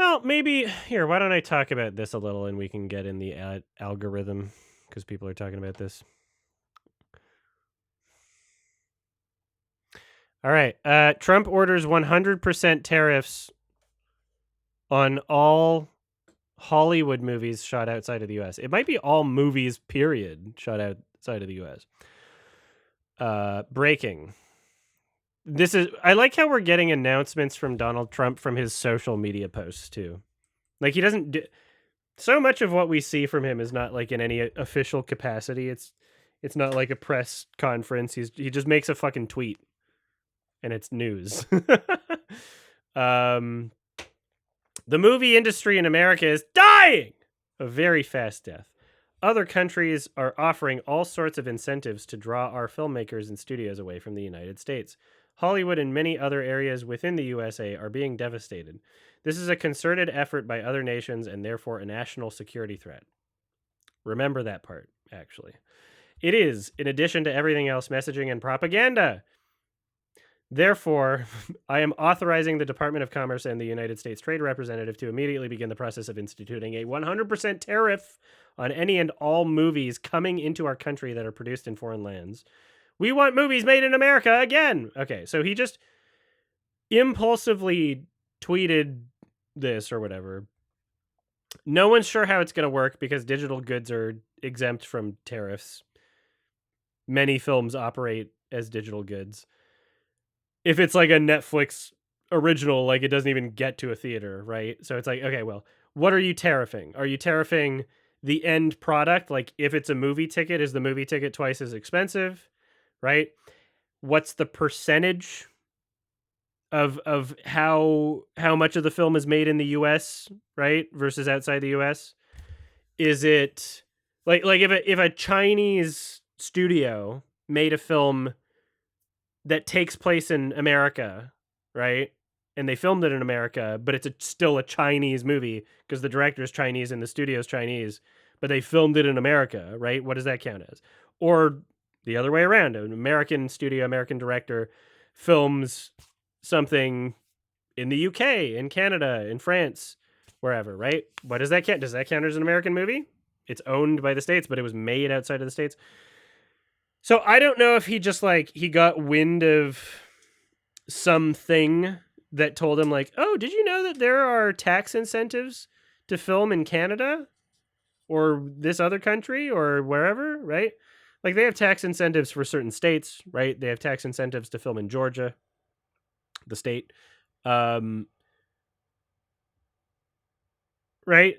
Well, maybe here. Why don't I talk about this a little, and we can get in the algorithm because people are talking about this. All right. Trump orders 100% tariffs on all Hollywood movies shot outside of the U.S. It might be all movies, period, shot outside of the U.S. Breaking. I like how we're getting announcements from Donald Trump from his social media posts too. Like he doesn't do so much of what we see from him is not like in any official capacity. It's not like a press conference. He just makes a fucking tweet and it's news. um the movie industry in America is dying a very fast death. Other countries are offering all sorts of incentives to draw our filmmakers and studios away from the United States. Hollywood and many other areas within the USA are being devastated. This is a concerted effort by other nations and therefore a national security threat. Remember that part, actually. It is, in addition to everything else, messaging and propaganda. Therefore, I am authorizing the Department of Commerce and the United States Trade Representative to immediately begin the process of instituting a 100% tariff on any and all movies coming into our country that are produced in foreign lands. We want movies made in America again. Okay, so he just impulsively tweeted this or whatever. No one's sure how it's going to work because digital goods are exempt from tariffs. Many films operate as digital goods. If it's like a Netflix original, like it doesn't even get to a theater, right? So it's like, okay, well, what are you tariffing? Are you tariffing the end product? Like if it's a movie ticket, is the movie ticket twice as expensive, right? What's the percentage of how much of the film is made in the US, right? Versus outside the US? Is it like if a Chinese studio made a film that takes place in America, right? And they filmed it in America, but it's still a Chinese movie because the director's Chinese and the studio's Chinese, but they filmed it in America, right? What does that count as? Or the other way around, an American studio, American director films something in the UK, in Canada, in France, wherever, right? What does that count? Does that count as an American movie? It's owned by the States, but it was made outside of the States. So I don't know if he just like he got wind of something that told him like, "Oh, did you know that there are tax incentives to film in Canada or this other country or wherever, right? Like they have tax incentives for certain states, right? They have tax incentives to film in Georgia, the state. Right?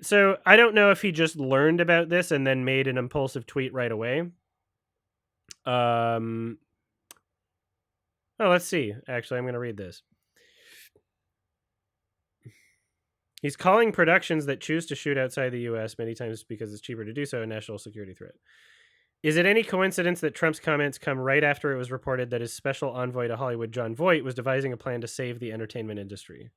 So I don't know if he just learned about this and then made an impulsive tweet right away. Oh, let's see. Actually, I'm going to read this. He's calling productions that choose to shoot outside the U.S. many times because it's cheaper to do so a national security threat. Is it any coincidence that Trump's comments come right after it was reported that his special envoy to Hollywood, John Voight, was devising a plan to save the entertainment industry?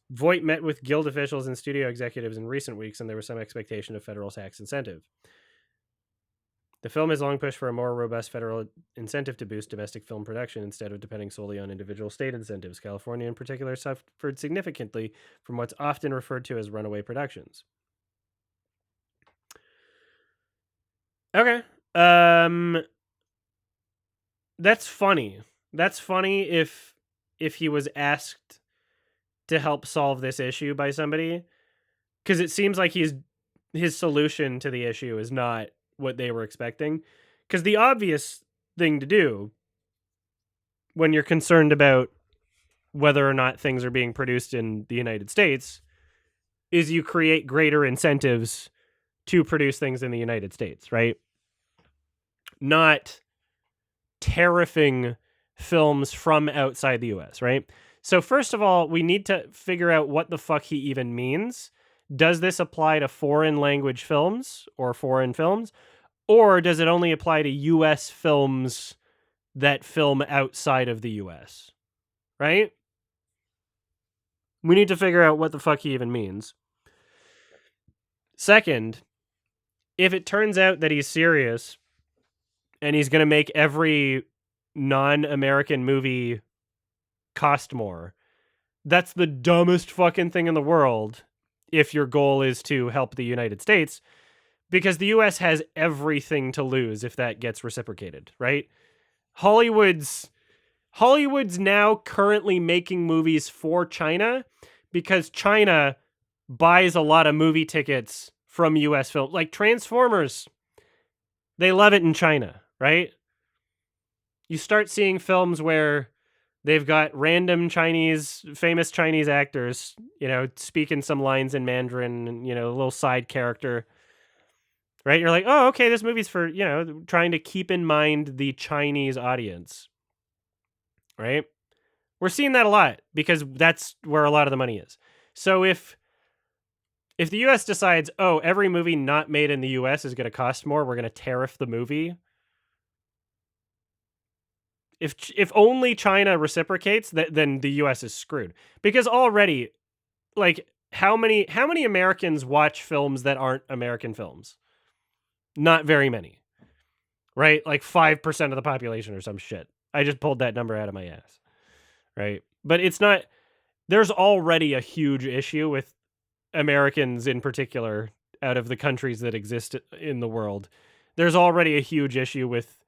Voight met with guild officials and studio executives in recent weeks, and there was some expectation of federal tax incentive. The film has long pushed for a more robust federal incentive to boost domestic film production instead of depending solely on individual state incentives. California, in particular, suffered significantly from what's often referred to as runaway productions. Okay. That's funny. That's funny if he was asked to help solve this issue by somebody, because it seems like his solution to the issue is not what they were expecting. Because the obvious thing to do when you're concerned about whether or not things are being produced in the United States is you create greater incentives to produce things in the United States, right? Not tariffing films from outside the US, right? So first of all, we need to figure out what the fuck he even means. Does this apply to foreign language films or foreign films? Or does it only apply to US films that film outside of the US? Right? We need to figure out what the fuck he even means. Second, if it turns out that he's serious and he's going to make every non-American movie cost more, that's the dumbest fucking thing in the world if your goal is to help the United States, because the US has everything to lose if that gets reciprocated, right? Hollywood's now currently making movies for China because China buys a lot of movie tickets from US film, like Transformers. They love it in China, right? You start seeing films where they've got random famous Chinese actors, speaking some lines in Mandarin, and, a little side character, right? You're like, oh, okay, this movie's for, trying to keep in mind the Chinese audience, right? We're seeing that a lot because that's where a lot of the money is. So if the US decides, oh, every movie not made in the US is going to cost more, we're going to tariff the movie. If only China reciprocates, then the US is screwed. Because already, like, how many Americans watch films that aren't American films? Not very many. Right? Like 5% of the population or some shit. I just pulled that number out of my ass. Right? But it's not, there's already a huge issue with Americans in particular out of the countries that exist in the world. There's already a huge issue with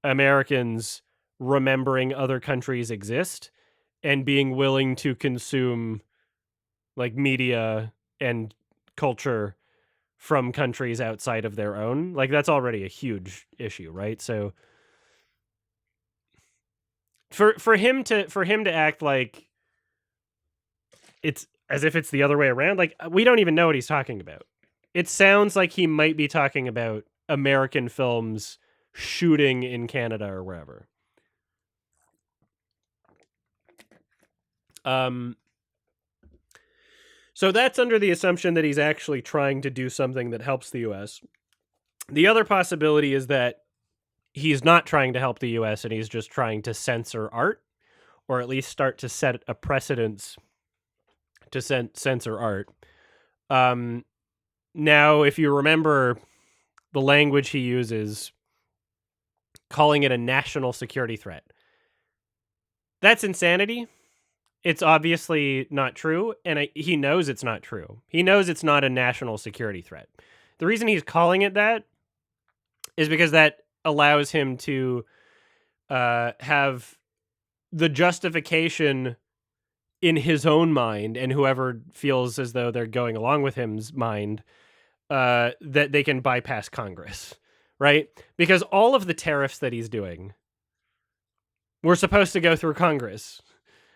Americans remembering other countries exist and being willing to consume like media and culture from countries outside of their own. Like that's already a huge issue, right? So for him to act like it's as if it's the other way around, like we don't even know what he's talking about. It sounds like he might be talking about American films shooting in Canada or wherever. So that's under the assumption that he's actually trying to do something that helps the US. The other possibility is that he's not trying to help the US and he's just trying to censor art, or at least start to set a precedence to censor art. Now, if you remember the language he uses, calling it a national security threat, that's insanity. It's obviously not true, and he knows it's not true. He knows it's not a national security threat. The reason he's calling it that is because that allows him to have the justification in his own mind, and whoever feels as though they're going along with him's mind, that they can bypass Congress, right? Because all of the tariffs that he's doing were supposed to go through Congress,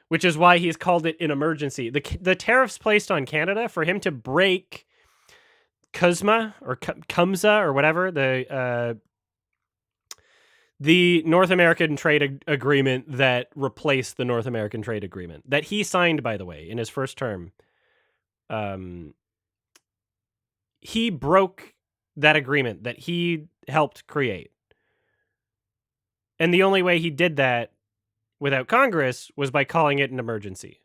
which is why he's called it an emergency. The tariffs placed on Canada for him to break CUSMA or CUMSA or whatever, the North American Trade Agreement that replaced the North American Trade Agreement that he signed, by the way, in his first term. He broke that agreement that he helped create. And the only way he did that without Congress was by calling it an emergency.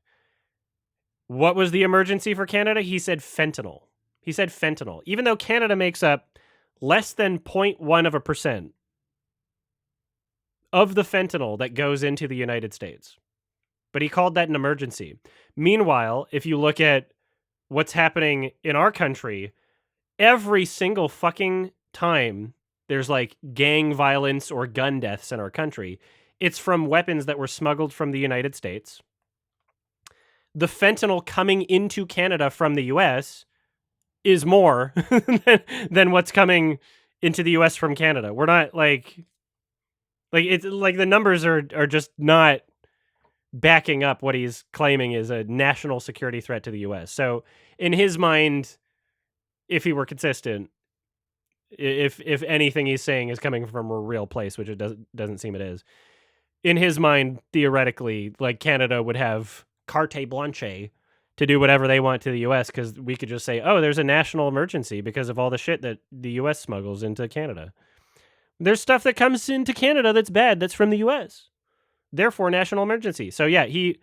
What was the emergency for Canada? He said fentanyl. Even though Canada makes up less than 0.1% of the fentanyl that goes into the United States. But he called that an emergency. Meanwhile, if you look at what's happening in our country, every single fucking time there's like gang violence or gun deaths in our country, it's from weapons that were smuggled from the United States. The fentanyl coming into Canada from the US is more than what's coming into the US from Canada. We're not like it's like the numbers are just not backing up what he's claiming is a national security threat to the US. So in his mind, if he were consistent, if anything he's saying is coming from a real place, which it doesn't seem it is, in his mind, theoretically, like Canada would have carte blanche to do whatever they want to the US, because we could just say, oh, there's a national emergency because of all the shit that the US smuggles into Canada. There's stuff that comes into Canada that's bad, that's from the US. Therefore, national emergency. So yeah, he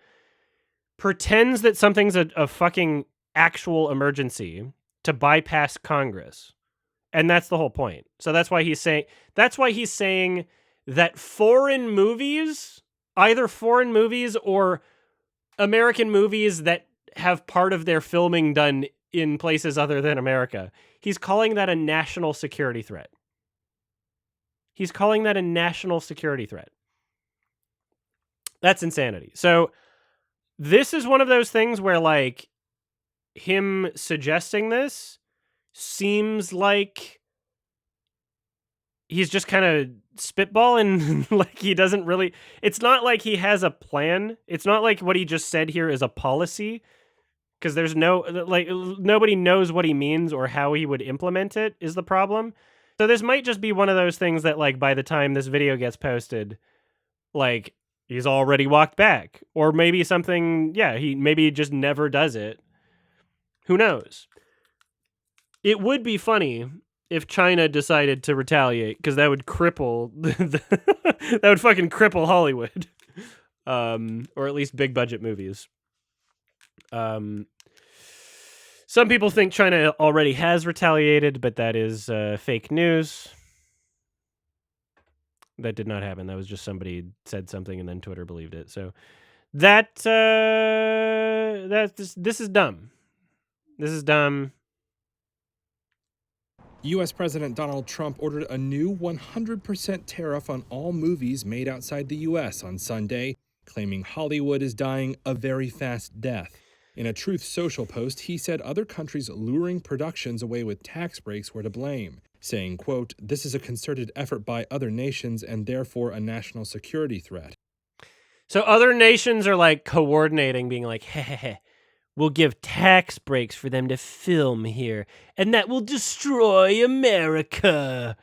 pretends that something's a fucking actual emergency to bypass Congress. And that's the whole point. So that's why he's saying that foreign movies, either foreign movies or American movies that have part of their filming done in places other than America. He's calling that a national security threat. He's calling that a national security threat. That's insanity. So this is one of those things where, like, him suggesting this seems like he's just kind of spitballing. Like, he doesn't really, it's not like he has a plan. It's not like what he just said here is a policy, because there's no, like, nobody knows what he means or how he would implement it is the problem. So this might just be one of those things that, like, by the time this video gets posted, like, he's already walked back, or maybe something. Yeah, he just never does it. Who knows? It would be funny if China decided to retaliate, because that would cripple that would fucking cripple Hollywood, or at least big budget movies. Some people think China already has retaliated, but that is fake news. That did not happen. That was just somebody said something and then Twitter believed it. So this is dumb. This is dumb. U.S. President Donald Trump ordered a new 100% tariff on all movies made outside the U.S. on Sunday, claiming Hollywood is dying a very fast death. In a Truth Social post, he said other countries luring productions away with tax breaks were to blame, saying, quote, "This is a concerted effort by other nations and therefore a national security threat." So other nations are, like, coordinating, being like, hey, we'll give tax breaks for them to film here, and that will destroy America.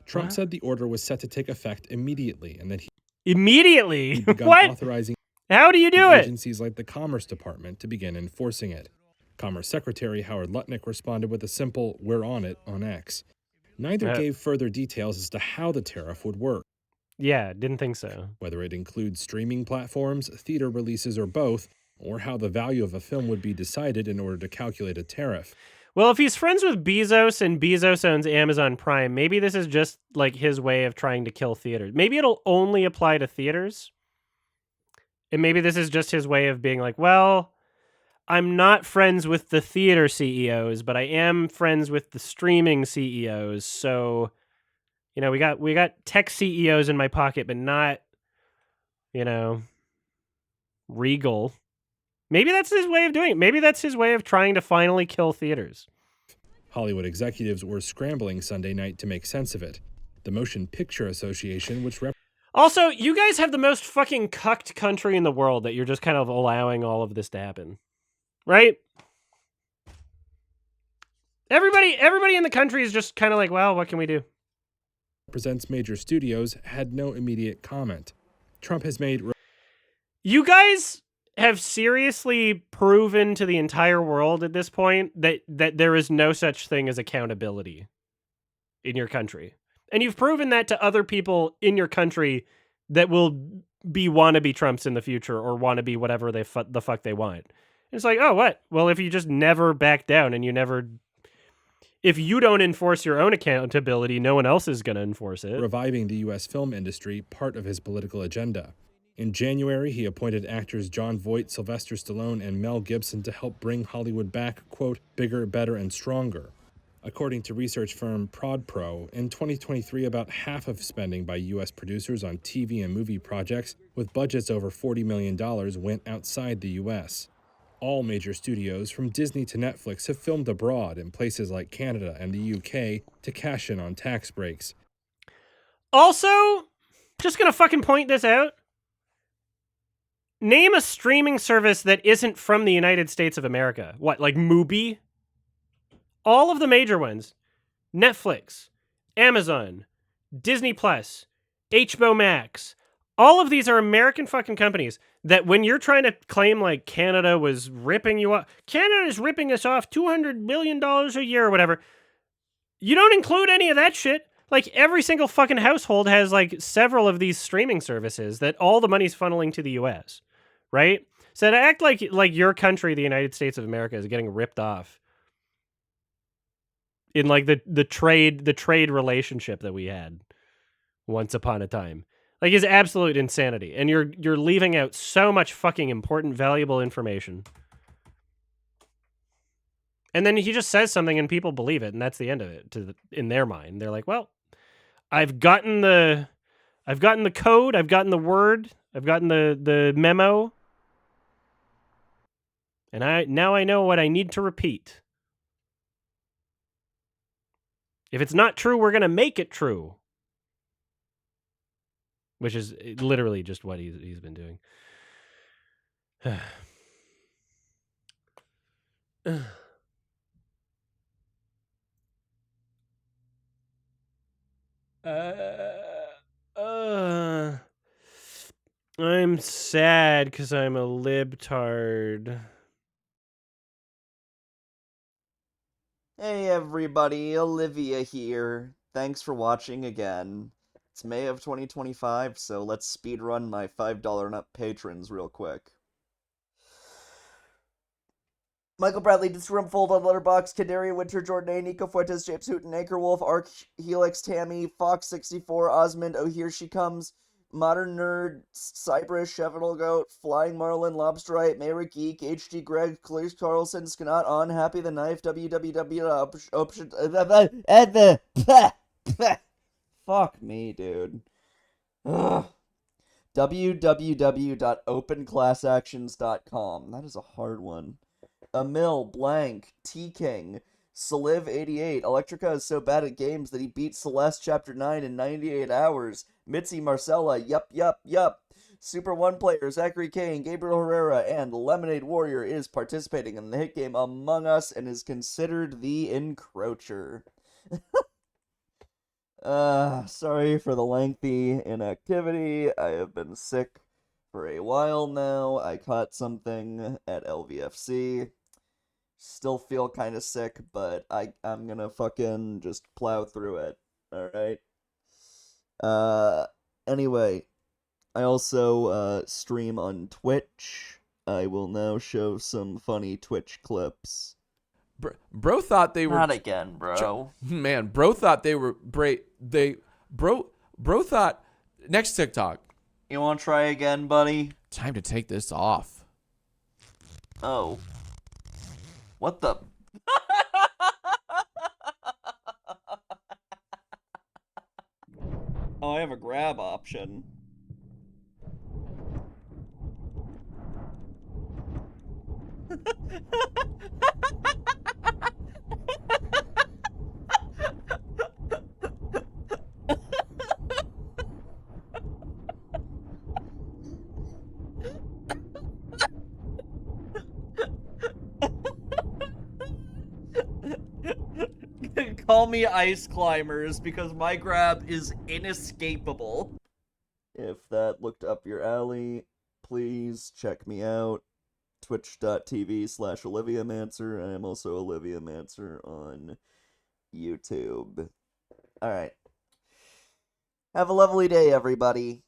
Trump said the order was set to take effect immediately, and that he Immediately? begun What? authorizing How do you do it? agencies like the Commerce Department to begin enforcing it. Commerce Secretary Howard Lutnick responded with a simple, "We're on it," on X. Neither gave further details as to how the tariff would work. Yeah, didn't think so. Whether it includes streaming platforms, theater releases, or both, or how the value of a film would be decided in order to calculate a tariff. Well, if he's friends with Bezos and Bezos owns Amazon Prime, maybe this is just, like, his way of trying to kill theaters. Maybe it'll only apply to theaters. And maybe this is just his way of being like, well, I'm not friends with the theater CEOs, but I am friends with the streaming CEOs. So, you know, we got tech CEOs in my pocket, but not, you know, Regal. Maybe that's his way of doing it. Maybe that's his way of trying to finally kill theaters. Hollywood executives were scrambling Sunday night to make sense of it. The Motion Picture Association, which Also, you guys have the most fucking cucked country in the world that you're just kind of allowing all of this to happen. Right? Everybody in the country is just kind of like, well, what can we do? represents major studios, had no immediate comment. Trump has made... You guys have seriously proven to the entire world at this point that there is no such thing as accountability in your country. And you've proven that to other people in your country that will be wannabe Trumps in the future, or wannabe whatever the fuck they want. It's like, oh, what? Well, if you just never back down and if you don't enforce your own accountability, no one else is going to enforce it. Reviving the U.S. film industry, part of his political agenda. In January, he appointed actors Jon Voight, Sylvester Stallone, and Mel Gibson to help bring Hollywood back, quote, bigger, better, and stronger. According to research firm ProdPro, in 2023, about half of spending by U.S. producers on TV and movie projects with budgets over $40 million went outside the U.S. All major studios, from Disney to Netflix, have filmed abroad in places like Canada and the UK to cash in on tax breaks. Also, just gonna fucking point this out. Name a streaming service that isn't from the United States of America. What, like Mubi? All of the major ones. Netflix, Amazon, Disney Plus, HBO Max. All of these are American fucking companies that when you're trying to claim like Canada was ripping you off, Canada is ripping us off $200 million a year or whatever. You don't include any of that shit. Like every single fucking household has like several of these streaming services that all the money's funneling to the US, right? So to act like your country, the United States of America, is getting ripped off in like the trade relationship that we had once upon a time. Like, is absolute insanity. And you're leaving out so much fucking important, valuable information. And then he just says something and people believe it, and that's the end of it in their mind. They're like, well, I've gotten the code, I've gotten the word, I've gotten the memo, and now I know what I need to repeat. If it's not true, we're going to make it true. Which is literally just what he's been doing. I'm sad because I'm a libtard. Hey everybody, Olivia here. Thanks for watching again. It's May of 2025, so let's speedrun my $5 and up patrons real quick. Michael Bradley, Disrumfold on Letterboxd, Kadarian Winter, Jordan A, Nico Fuentes, James Hooten, Anchorwolf, Arc, Helix, Tammy, Fox64, Osmond, Oh Here She Comes, Modern Nerd, Cypress, Chevenel Goat, Flying Marlin, Lobsterite, Mayra Geek, HD Greg, Clarice Carlson, Skanat On, Happy the Knife, www. Option. Fuck me, dude. Ugh. www.openclassactions.com. That is a hard one. Emil, Blank, T-King, Saliv88, Electrica is so bad at games that he beat Celeste Chapter 9 in 98 hours. Mitzi Marcella, yup. Super One Player, Zachary Kane, Gabriel Herrera, and Lemonade Warrior is participating in the hit game Among Us and is considered the encroacher. Sorry for the lengthy inactivity. I have been sick for a while now. I caught something at LVFC. Still feel kind of sick, but I'm gonna fucking just plow through it. Alright? Anyway, I also stream on Twitch. I will now show some funny Twitch clips. Bro thought they were Not again, bro. Man, bro thought they were bro thought next TikTok. You wanna try again, buddy? Time to take this off. Oh. What the? Oh, I have a grab option. Call me Ice Climbers because my grab is inescapable. If that looked up your alley, please check me out. Twitch.tv/OliviaMancer. I am also Olivia Mancer on YouTube. Alright. Have a lovely day, everybody.